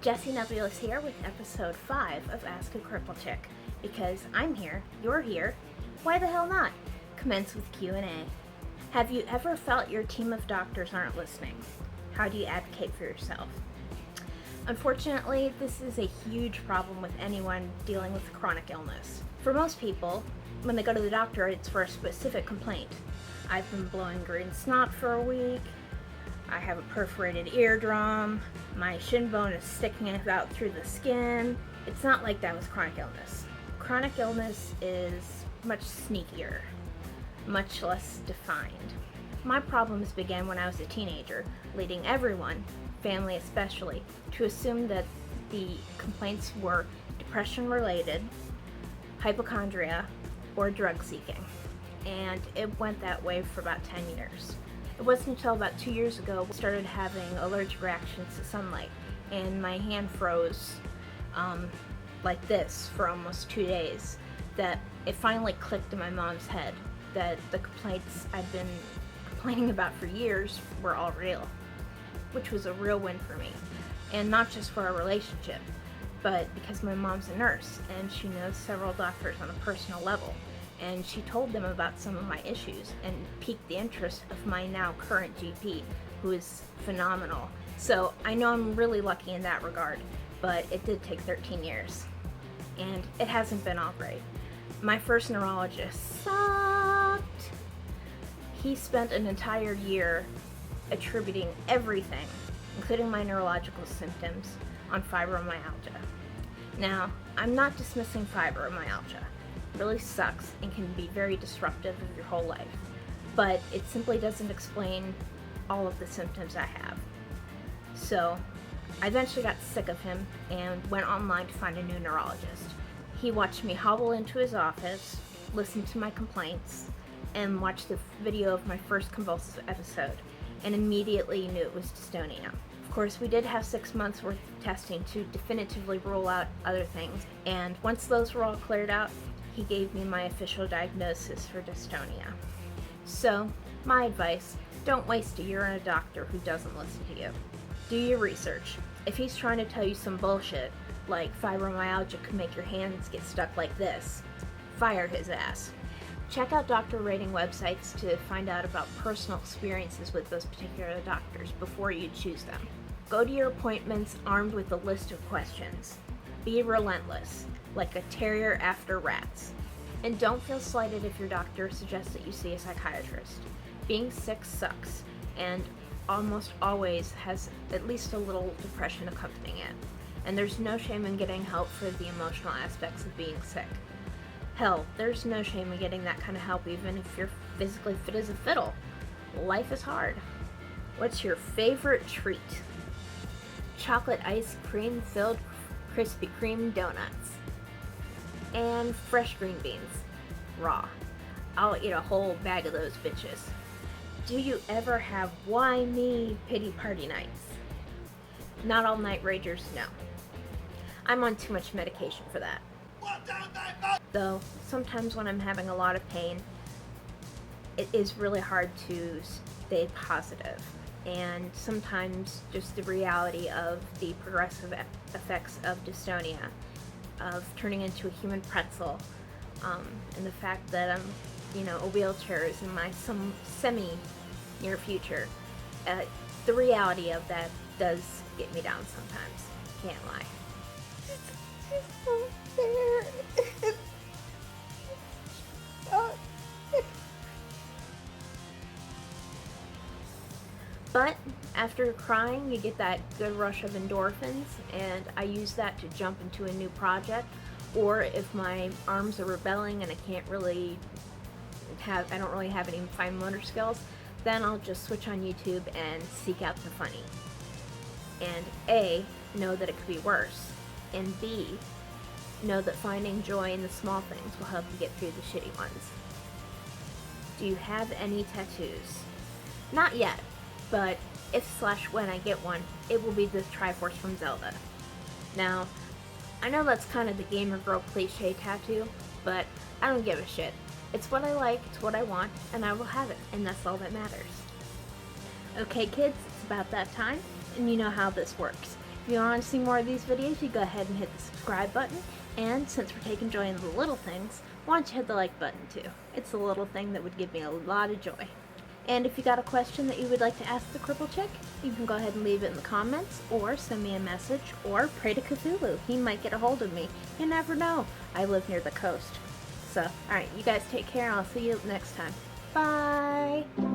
Jessie Nebulous here with episode 5 of Ask a Cripple Chick. Because I'm here, you're here, why the hell not? Commence with Q&A. Have you ever felt your team of doctors aren't listening? How do you advocate for yourself? Unfortunately, this is a huge problem with anyone dealing with chronic illness. For most people, when they go to the doctor, it's for a specific complaint. I've been blowing green snot for a week, I have a perforated eardrum, my shin bone is sticking out through the skin. It's not like that with chronic illness. Chronic illness is much sneakier, much less defined. My problems began when I was a teenager, leading everyone, family especially, to assume that the complaints were depression-related, hypochondria, or drug seeking. And it went that way for about 10 years. It wasn't until about 2 years ago I started having allergic reactions to sunlight, and my hand froze like this for almost 2 days, that it finally clicked in my mom's head that the complaints I'd been complaining about for years were all real, which was a real win for me. And not just for our relationship, but because my mom's a nurse and she knows several doctors on a personal level. And she told them about some of my issues and piqued the interest of my now current GP, who is phenomenal. So I know I'm really lucky in that regard, but it did take 13 years. And it hasn't been all great. My first neurologist sucked. He spent an entire year attributing everything, including my neurological symptoms, on fibromyalgia. Now, I'm not dismissing fibromyalgia. Really sucks and can be very disruptive of your whole life, but it simply doesn't explain all of the symptoms I have. So I eventually got sick of him and went online to find a new neurologist. He watched me hobble into his office, listen to my complaints, and watch the video of my first convulsive episode, and immediately knew it was dystonia. Of course, we did have 6 months worth of testing to definitively rule out other things, and once those were all cleared out, he gave me my official diagnosis for dystonia. So, my advice, don't waste a year on a doctor who doesn't listen to you. Do your research. If he's trying to tell you some bullshit, like fibromyalgia could make your hands get stuck like this, fire his ass. Check out doctor rating websites to find out about personal experiences with those particular doctors before you choose them. Go to your appointments armed with a list of questions. Be relentless, like a terrier after rats. And don't feel slighted if your doctor suggests that you see a psychiatrist. Being sick sucks, and almost always has at least a little depression accompanying it. And there's no shame in getting help for the emotional aspects of being sick. Hell, there's no shame in getting that kind of help even if you're physically fit as a fiddle. Life is hard. What's your favorite treat? Chocolate ice cream filled Krispy Kreme donuts. And fresh green beans. Raw. I'll eat a whole bag of those bitches. Do you ever have why me pity party nights? Not all night ragers, no. I'm on too much medication for that. Though, sometimes when I'm having a lot of pain, it is really hard to stay positive. And sometimes just the reality of the progressive effects of dystonia, of turning into a human pretzel, and the fact that a wheelchair is in my some semi-near future. The reality of that does get me down sometimes. Can't lie. It's so fair. But after crying, you get that good rush of endorphins, and I use that to jump into a new project. Or if my arms are rebelling and I don't really have any fine motor skills, then I'll just switch on YouTube and seek out the funny. And A, know that it could be worse, and B, know that finding joy in the small things will help you get through the shitty ones. Do you have any tattoos? Not yet, but if/when I get one, it will be the Triforce from Zelda. Now, I know that's kind of the gamer girl cliche tattoo, but I don't give a shit. It's what I like, it's what I want, and I will have it, and that's all that matters. Okay kids, it's about that time, and you know how this works. If you want to see more of these videos, you go ahead and hit the subscribe button. And since we're taking joy in the little things, why don't you hit the like button too? It's a little thing that would give me a lot of joy. And if you got a question that you would like to ask the Cripple Chick, you can go ahead and leave it in the comments, or send me a message, or pray to Cthulhu. He might get a hold of me. You never know. I live near the coast. So, alright, you guys take care, and I'll see you next time. Bye!